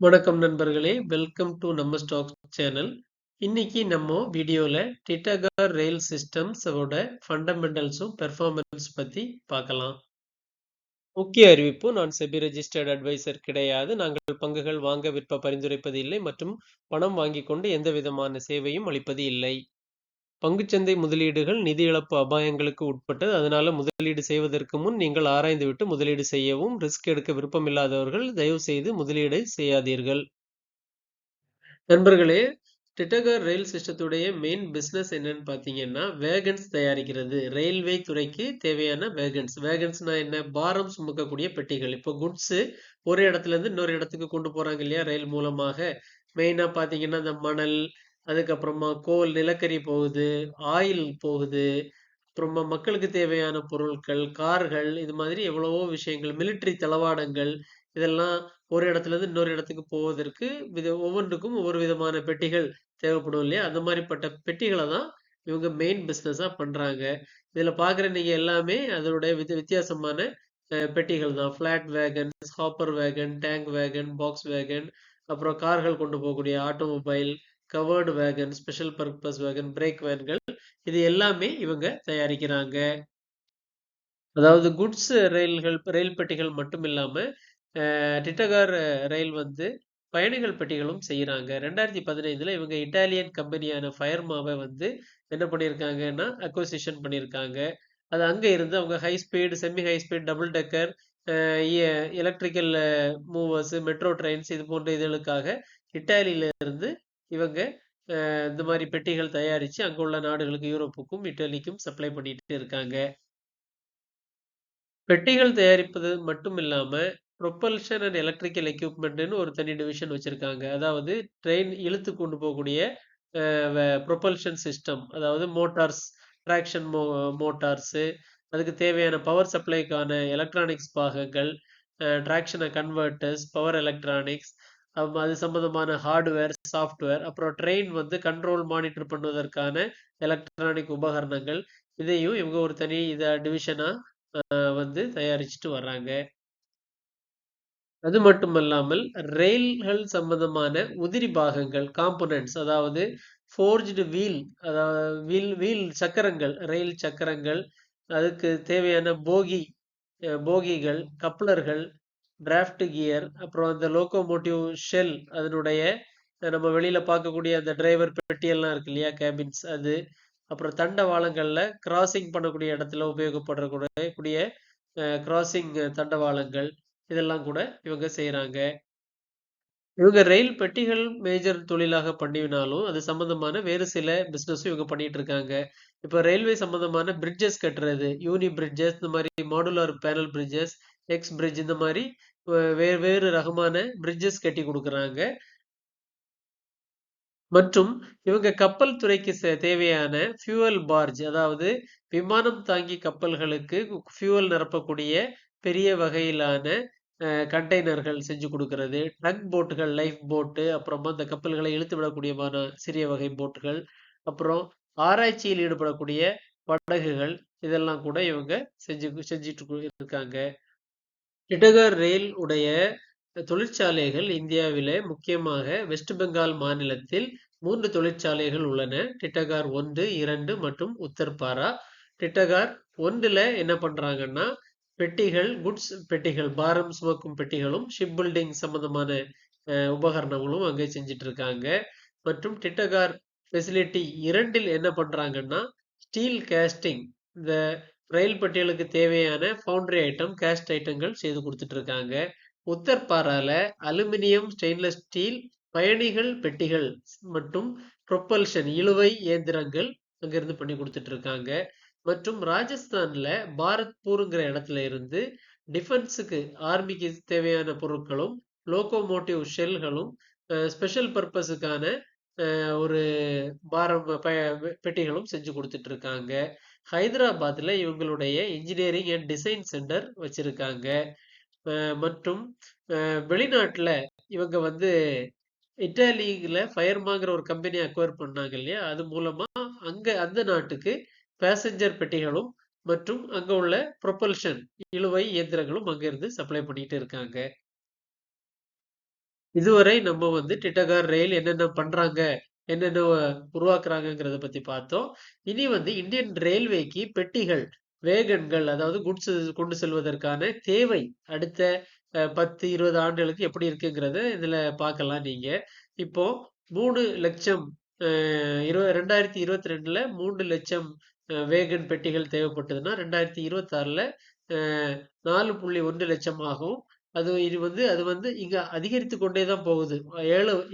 வணக்கம் நண்பர்களே! Welcome to நம்ம ஸ்டாக்ஸ் சேனல். இன்னைக்கு நம்ம வீடியோல டிட்டாகர் ரெயில் சிஸ்டம்ஸ் ஓட ஃபண்டமெண்டல்ஸும் பெர்ஃபார்மன்ஸ் பத்தி பார்க்கலாம். முக்கிய அறிவிப்பு: நான் செபி ரெஜிஸ்டர்ட் அட்வைசர் கிடையாது. நாங்கள் பங்குகள் வாங்க விற்க பரிந்துரைப்பது இல்லை மற்றும் பணம் வாங்கிக் கொண்டு எந்த விதமான சேவையும் அளிப்பது இல்லை. பங்குச்சந்தை முதலீடுகள் நிதி இழப்பு அபாயங்களுக்கு உட்பட்டது. அதனால முதலீடு செய்வதற்கு முன் நீங்கள் ஆராய்ந்துவிட்டு முதலீடு செய்யவும். ரிஸ்க் எடுக்க விருப்பமில்லாதவர்கள் தயவு செய்து முதலீடை செய்யாதீர்கள். நண்பர்களே, டிட்டாகர் ரயில் சிஸ்டத்துடைய மெயின் பிசினஸ் என்னன்னு பார்த்தீங்கன்னா, வேகன்ஸ் தயாரிக்கிறது. ரயில்வே துறைக்கு தேவையான வேகன்ஸ். வேகன்ஸ்னா என்ன? பாரம் சுமக்கக்கூடிய பெட்டிகள். இப்போ குட்ஸ் ஒரு இடத்துல இருந்து இன்னொரு இடத்துக்கு கொண்டு போறாங்க இல்லையா? ரயில் மூலமாக. மெயினா பார்த்தீங்கன்னா, இந்த மணல், அதுக்கப்புறமா கோல், நிலக்கரி போகுது, ஆயில் போகுது. அப்புறமா மக்களுக்கு தேவையான பொருட்கள், கார்கள், இது மாதிரி எவ்வளவோ விஷயங்கள், மிலிட்டரி தளவாடங்கள், இதெல்லாம் ஒரு இடத்துல இருந்து இன்னொரு இடத்துக்கு போவதற்கு ஒவ்வொன்றுக்கும் ஒவ்வொரு விதமான பெட்டிகள் தேவைப்படும் இல்லையா? அந்த மாதிரிப்பட்ட பெட்டிகள தான் இவங்க மெயின் பிசினஸா பண்றாங்க. இதுல பார்க்குற நீங்க எல்லாமே அதனுடைய வித்தியாசமான பெட்டிகள் தான். ஃபிளாட் வேகன்ஸ், ஹாப்பர் வேகன், டேங்க் வேகன், பாக்ஸ் வேகன், அப்புறம் கார்கள் கொண்டு போகக்கூடிய ஆட்டோமொபைல், கவர்டு வேகன், ஸ்பெஷல் பர்பஸ் வேகன், பிரேக் வேன்கள், இது எல்லாமே இவங்க தயாரிக்கிறாங்க. அதாவது குட்ஸ் ரயில் பெட்டிகள் மட்டும் இல்லாம, டிட்டகார் ரயில் வந்து பயணிகள் பெட்டிகளும் செய்றாங்க. 2015ல இவங்க இட்டாலியன் கம்பெனியான ஃபயர்மாவ வந்து என்ன பண்ணியிருக்காங்கன்னா, அக்விசிஷன் பண்ணியிருக்காங்க. அது அங்க இருந்து அவங்க high speed, semi high speed, double decker, அ எ எலக்ட்ரிக்கல் மூவர்ஸ், மெட்ரோ ட்ரெயின்ஸ் இது போன்ற இதுகளுக்காக இட்டாலியில இருந்து இவங்க இந்த மாரி பெட்டிகள் தயாரிச்சு அங்க உள்ள நாடுகளுக்கு யூரோப்புக்கும், இட்டலிக்கும் சப்ளை பண்ணிட்டு இருக்காங்க. பெட்டிகள் தயாரிப்பது மட்டும் இல்லாம, புரொபல்ஷன் அண்ட் எலக்ட்ரிக்கல் எக்யூப்மென்ட்ன்னு ஒரு தனி டிவிஷன் வச்சிருக்காங்க. அதாவது ட்ரெயின் இழுத்து கொண்டு போகக்கூடிய அ புரொபல்ஷன் சிஸ்டம். அதாவது மோட்டார்ஸ், ட்ராக்ஷன் மோட்டார்ஸு, அதுக்கு தேவையான பவர் சப்ளைக்கான எலக்ட்ரானிக்ஸ் பாகங்கள், ட்ராக்ஷன கன்வெர்ட்டர்ஸ், பவர் எலக்ட்ரானிக்ஸ், அது சம்பந்தமான ஹார்ட்வேர், சாஃப்ட்வேர், அப்புறம் ட்ரெயின் வந்து கண்ட்ரோல், மானிட்டர் பண்ணுவதற்கான எலக்ட்ரானிக் உபகரணங்கள். இதையும் இவங்க ஒரு தனி டிவிஷனா வந்து தயாரிச்சுட்டு வர்றாங்க. அது மட்டுமல்லாமல் ரெயில்கள் சம்பந்தமான உதிரி பாகங்கள், காம்போனன்ட்ஸ், அதாவது ஃபோர்ஜ்டு வீல், அதாவது வீல் வீல் சக்கரங்கள், ரயில் சக்கரங்கள், அதுக்கு தேவையான போகிகள், கப்ளர்கள், டிராஃப்ட் கியர், அப்புறம் அந்த லோகோமோட்டிவ் ஷெல், அதனுடைய நம்ம வெளியில பார்க்கக்கூடிய அந்த டிரைவர் பெட்டியெல்லாம் இருக்கு இல்லையா? கேபின்ஸ் அது. அப்புறம் தண்டவாளங்கள்ல கிராசிங் பண்ணக்கூடிய இடத்துல உபயோகப்படக்கூடிய கிராசிங் தண்டவாளங்கள், இதெல்லாம் கூட இவங்க செய்றாங்க. இவங்க ரயில் பெட்டிகள் மேஜர் தொழிலாக பண்ணினாலும், அது சம்பந்தமான வேறு சில பிசினஸும் இவங்க பண்ணிட்டு இருக்காங்க. இப்ப ரயில்வே சம்பந்தமான பிரிட்ஜஸ் கட்டுறது, யூனி பிரிட்ஜஸ், இந்த மாரி modular panel bridges, x bridge, இந்த மாரி வேறு வேறு ரகமான பிரிட்ஜஸ் கட்டி குடுக்குறாங்க. மற்றும் இவங்க கப்பல் துறைக்கு தேவையான ஃபியூவல் பார்ஜ், அதாவது விமானம் தாங்கி கப்பல்களுக்கு ஃபியூவல் நிரப்பக்கூடிய பெரிய வகையிலான கண்டெய்னர்கள் செஞ்சு குடுக்கிறது. டக் போட்டுகள், லைஃப் போட்டு, அப்புறமா அந்த கப்பல்களை இழுத்து விடக்கூடியமான சிறிய வகை போட்டுகள், அப்புறம் ஆராய்ச்சியில் ஈடுபடக்கூடிய படகுகள், இதெல்லாம் கூட இவங்க செஞ்சுட்டு இருக்காங்க. டிடகர் ரெயில் உடைய தொழிற்சாலைகள் இந்தியாவிலே முக்கியமாக வெஸ்ட் பெங்கால் மாநிலத்தில் 3 தொழிற்சாலைகள் உள்ளன. டிட்டகார் 1, 2 மற்றும் உத்தர்பாரா. டிட்டகார் 1ல என்ன பண்றாங்கன்னா, பெட்டிகள், குட்ஸ் பெட்டிகள், பாரம் சுமக்கும் பெட்டிகளும், ஷிப் பில்டிங் சம்பந்தமான உபகரணங்களும் அங்கே செஞ்சுட்டு இருக்காங்க. மற்றும் டிட்டகார் ஃபெசிலிட்டி 2ல் என்ன பண்றாங்கன்னா, ஸ்டீல் கேஸ்டிங், இந்த ரயில் பெட்டிகளுக்கு தேவையான ஃபவுண்டரி ஐட்டம், கேஸ்ட் ஐட்டங்கள் செய்து குடுத்துட்டு இருக்காங்க. உத்தர்பாரால அலுமினியம், ஸ்டெயின்லெஸ் ஸ்டீல், பயணிகள் பெட்டிகள் மற்றும் புரொப்பல்ஷன் இழுவை இயந்திரங்கள் அங்கிருந்து பண்ணி குடுத்துட்டு இருக்காங்க. மற்றும் ராஜஸ்தான்ல பாரத்பூர்ங்கிற இடத்துல இருந்து டிஃபென்ஸுக்கு, ஆர்மிக்கு தேவையான பொருட்களும், லோகோமோட்டிவ் ஷெல்களும், ஸ்பெஷல் பர்ப்பஸுக்கான ஒரு பாரம் பெட்டிகளும் செஞ்சு குடுத்துட்டு இருக்காங்க. ஹைதராபாத்ல இவங்களுடைய இன்ஜினியரிங் அண்ட் டிசைன் சென்டர் வச்சிருக்காங்க. அ மற்றும் வெளிநாட்டுல இவங்க வந்து இட்டாலியில ஃபயர்மாங்கிற ஒரு கம்பெனி அக்வயர் பண்ணாங்க இல்லையா? அது மூலமா அங்க அந்த நாட்டுக்கு பேசஞ்சர் பெட்டிகளும் மற்றும் அங்க உள்ள புரொப்பல்ஷன் இழுவை இயந்திரங்களும் அங்க இருந்து சப்ளை பண்ணிட்டு இருக்காங்க. இதுவரை நம்ம வந்து டிட்டகார் ரயில் என்னென்ன பண்றாங்க, என்னென்ன உருவாக்குறாங்கங்கிறத பத்தி பார்த்தோம். இனி வந்து இந்தியன் ரயில்வேக்கு பெட்டிகள், வேகன்கள் அதாவது குட்ஸ் கொண்டு செல்வதற்கான தேவை அடுத்த 10, 20 ஆண்டுகளுக்கு எப்படி இருக்குங்கிறத இதுல பார்க்கலாம் நீங்க. இப்போ 3,00,000 அ 2022ல 3,00,000 வேகன் பெட்டிகள் தேவைப்பட்டதுன்னா, 2026ல அ 4,1 லட்சம் ஆகும். அது வந்து இங்க அதிகரித்துக் கொண்டே தான் போகுது.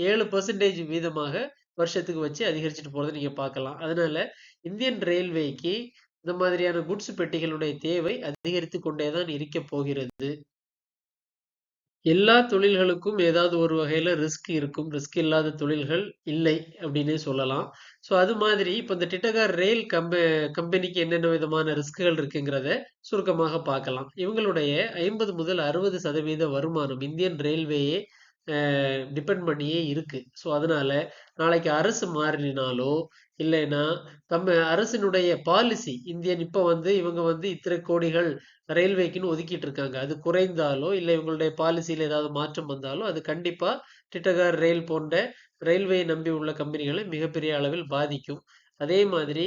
7% வீதமாக வருஷத்துக்கு வச்சு அதிகரிச்சுட்டு போறத நீங்க பார்க்கலாம். அதனால இந்தியன் ரயில்வேக்கு இந்த மாதிரியான குட்ஸ் பெட்டிகளுடைய தேவை அதிகரித்துக் கொண்டே தான் இருக்கப் போகிறது. எல்லா தொழில்களுக்கும் ஏதாவது ஒரு வகையில ரிஸ்க் இருக்கும். ரிஸ்க் இல்லாத தொழில்கள் இல்லை அப்டின்னே சொல்லலாம். ஸோ அது மாதிரி இப்ப இந்த டிட்டகார் ரெயில் கம்பெனிக்கு என்னென்ன விதமான ரிஸ்க்குகள் இருக்குங்கிறத சுருக்கமாக பார்க்கலாம். இவங்களுடைய 50 முதல் 60% வருமானம் இந்தியன் ரயில்வேயே டிபெண்ட் பண்ணியே இருக்கு. ஸோ அதனால நாளைக்கு அரசு மாறினாலோ, இல்லைன்னா அரசினுடைய பாலிசி இப்ப வந்து இவங்க வந்து இத்தனை கோடிகள் ரயில்வேக்குன்னு ஒதுக்கிட்டு இருக்காங்க. அது குறைந்தாலோ, இல்ல இவங்களுடைய பாலிசியில ஏதாவது மாற்றம் வந்தாலோ, அது கண்டிப்பா டிட்டகார் ரயில் போன்ற ரயில்வேயை நம்பி உள்ள கம்பெனிகளை மிகப்பெரிய அளவில் பாதிக்கும். அதே மாதிரி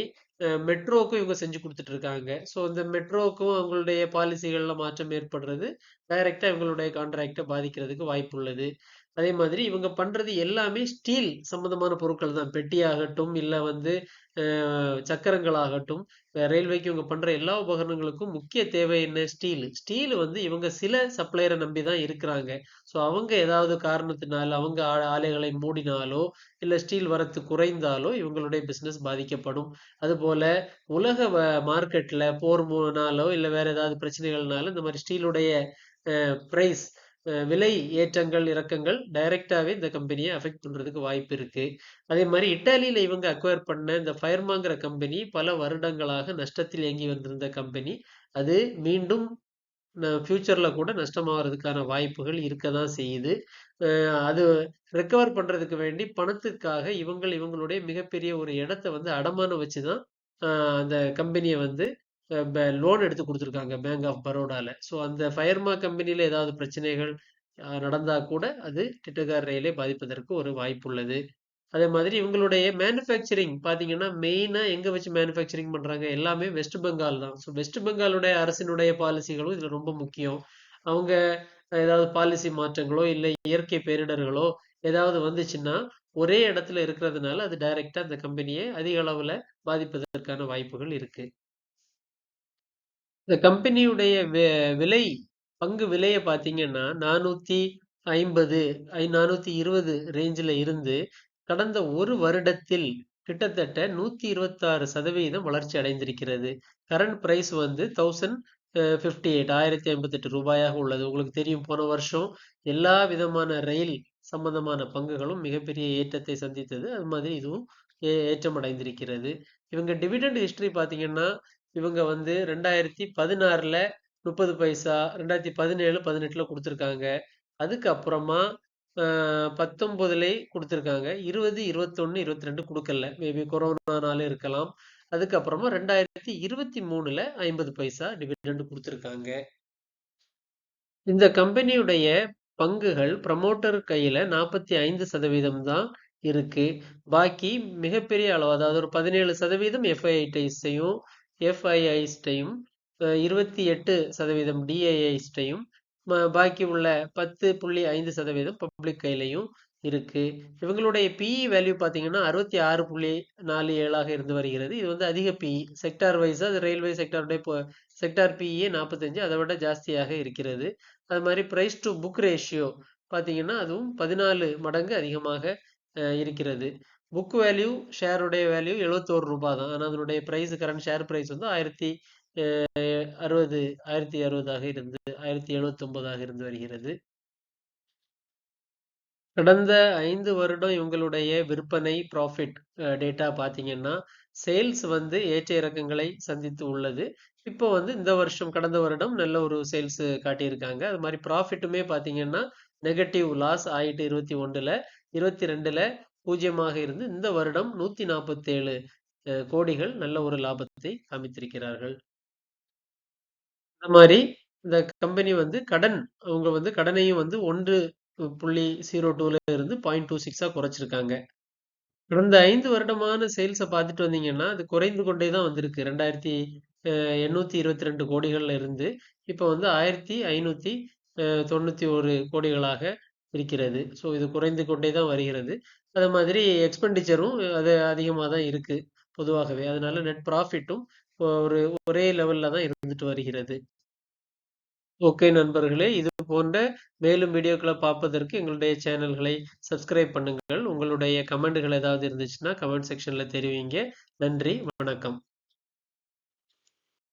மெட்ரோவுக்கும் இவங்க செஞ்சு குடுத்துட்டு இருக்காங்க. ஸோ இந்த மெட்ரோவுக்கும் அவங்களுடைய பாலிசிகள்ல மாற்றம் ஏற்படுறது, டைரக்ட்டா இவங்களுடைய கான்ட்ராக்ட்ட பாதிக்கிறதுக்கு வாய்ப்புள்ளது. அதே மாதிரி இவங்க பண்றது எல்லாமே ஸ்டீல் சம்பந்தமான பொருட்கள் தான். பெட்டியாகட்டும், இல்ல வந்து அ சக்கரங்களாகட்டும், ரயில்வேக்கு இவங்க பண்ற எல்லா உபகரணங்களுக்கும் முக்கிய தேவை என்ன? ஸ்டீல். ஸ்டீல் வந்து இவங்க சில சப்ளையர நம்பி தான் இருக்கிறாங்க. ஸோ அவங்க ஏதாவது காரணத்தினால அவங்க ஆலைகளை மூடினாலோ, இல்ல ஸ்டீல் வரத்து குறைந்தாலோ இவங்களுடைய பிசினஸ் பாதிக்கப்படும். அதுபோல உலக மார்க்கெட்ல போர் இல்ல வேற ஏதாவது பிரச்சனைகள்னால இந்த மாரி ஸ்டீலுடைய பிரைஸ் விலை ஏற்றங்கள், இறக்கங்கள் டைரக்ட்டாவே இந்த கம்பெனிய அஃபெக்ட் பண்றதுக்கு வாய்ப்பு இருக்கு. அதே மாரி இட்டாலியில இவங்க அக்வயர் பண்ண இந்த ஃபயர்மாங்கிற கம்பெனி பல வருடங்களாக நஷ்டத்தில் இயங்கி வந்திருந்த கம்பெனி. அது மீண்டும் ஃபியூச்சர்ல கூட நஷ்டமாவறதுக்கான வாய்ப்புகள் இருக்க தான் செய்யுது. அ அது ரெக்கவர் பண்றதுக்கு வேண்டி பணத்துக்காக இவங்களுடைய மிகப்பெரிய ஒரு இடத்த வந்து அடமானம் வச்சு தான் அ அந்த கம்பெனிய வந்து லோன் எடுத்து குடுத்துருக்காங்க பேங்க் ஆஃப் பரோடால. ஸோ அந்த ஃபயர்மா கம்பெனில ஏதாவது பிரச்சனைகள் நடந்தா கூட அது டிட்டோகார் ரயிலை பாதிப்பதற்கு ஒரு வாய்ப்புள்ளது. அதே மாதிரி இவங்களுடைய மேனுஃபேக்சரிங் பார்த்தீங்கன்னா, மெயினா எங்க வச்சு மேனுஃபேக்சரிங் பண்றாங்க? எல்லாமே வெஸ்ட் பெங்கால் தான். ஸோ வெஸ்ட் பெங்காலுடைய அரசினுடைய பாலிசிகளும் இதுல ரொம்ப முக்கியம். அவங்க ஏதாவது பாலிசி மாற்றங்களோ, இல்ல இயற்கை பேரிடர்களோ ஏதாவது வந்துச்சுன்னா, ஒரே இடத்துல இருக்கிறதுனால அது டைரக்ட்டா அந்த கம்பெனிய அதிக அளவுல பாதிப்பதற்கான வாய்ப்புகள் இருக்கு. இந்த கம்பெனியுடைய விலை பங்கு விலைய பார்த்தீங்கன்னா, 450 420 ரேஞ்சுல இருந்து கடந்த 1 வருடத்தில் கிட்டத்தட்ட 126% வளர்ச்சி அடைந்திருக்கிறது. கரண்ட் பிரைஸ் வந்து 1058 ரூபாயாக உள்ளது. உங்களுக்கு தெரியும் போன வருஷம் எல்லா விதமான ரயில் சம்பந்தமான பங்குகளும் மிகப்பெரிய ஏற்றத்தை சந்தித்தது. அது மாதிரி இதுவும் ஏற்றம் அடைந்திருக்கிறது. இவங்க டிவிடெண்ட் ஹிஸ்டரி பார்த்தீங்கன்னா, இவங்க வந்து 2016ல 30 பைசா, 2017, 18ல குடுத்துருக்காங்க. அதுக்கப்புறமா அ 19லயே குடுத்துருக்காங்க. 20, 21, 22 குடுக்கல. மேபி கொரோனானால இருக்கலாம். அதுக்கப்புறமா 2023ல 50 பைசா டிவிடெண்ட் குடுத்துருக்காங்க. இந்த கம்பெனியுடைய பங்குகள் ப்ரமோட்டர் கையில 45% தான் இருக்கு. பாக்கி மிகப்பெரிய அளவு அதாவது ஒரு 17% எஃப்ஐஐஸ்டையும் 28% டிஐஐஸ்டையும் பாக்கி உள்ள 10.5% பப்ளிக் கையிலயும் இருக்கு. இவங்களுடைய பிஇ வேல்யூ பார்த்தீங்கன்னா 66.47ஆக இருந்து வருகிறது. இது வந்து அதிக பிஇ. செக்டார் வைஸா அது ரயில்வே செக்டாருடைய செக்டார் பிஇயே 45 அதை விட ஜாஸ்தியாக இருக்கிறது. அது மாதிரி பிரைஸ் டு புக் ரேஷியோ பார்த்தீங்கன்னா அதுவும் 14 மடங்கு அதிகமாக இருக்கிறது. புக் வேல்யூ ஷேருடைய வேல்யூ ரூ. 71 தான். ஆனா அதனுடைய பிரைஸ் கரண்ட் ஷேர் பிரைஸ் வந்து 1060 1079ஆக இருந்து வருகிறது. கடந்த 5 வருடம் இவங்களுடைய விற்பனை ப்ராஃபிட் டேட்டா பார்த்தீங்கன்னா, சேல்ஸ் வந்து ஏற்ற இறக்கங்களை சந்தித்து உள்ளது. இப்போ வந்து இந்த வருஷம் கடந்த வருடம் நல்ல ஒரு சேல்ஸ் காட்டியிருக்காங்க. அது மாரி ப்ராஃபிட்டுமே பார்த்தீங்கன்னா, நெகட்டிவ் லாஸ் ஆயிட்டு 21ல, 22ல 0மாக இருந்து இந்த வருடம் 147 கோடிகள் நல்ல ஒரு லாபத்தை காமித்திருக்கிறார்கள். இந்த மாரி இந்த கம்பெனி வந்து அவங்க வந்து கடனையும் வந்து 1 0.02ல இருந்து 0.26ஆ குறைச்சிருக்காங்க. கடந்த 5 வருடமான சேல்ஸ பார்த்துட்டு வந்தீங்கன்னா, அது குறைந்து கொண்டே தான் வந்திருக்கு. 2,822 கோடிகள்ல இருந்து, இப்ப வந்து 1,591 கோடிகளாக இருக்கிறது. ஸோ இது குறைந்து கொண்டே தான் வருகிறது. அது மாதிரி எக்ஸ்பெண்டிச்சரும் அது அதிகமா தான் இருக்கு, பொதுவாகவே. அதனால நெட் ப்ராஃபிட்டும் ஒரு ஒரே லெவல்ல தான் இருந்துட்டு வருகிறது. ஓகே நண்பர்களே, இது போன்ற மேலும் வீடியோக்கள பார்ப்பதற்கு எங்களுடைய சேனல்களை சப்ஸ்கிரைப் பண்ணுங்கள். உங்களுடைய கமெண்டுகள் ஏதாவது இருந்துச்சுன்னா, கமெண்ட் செக்ஷன்ல தெரிவிங்க. நன்றி, வணக்கம்.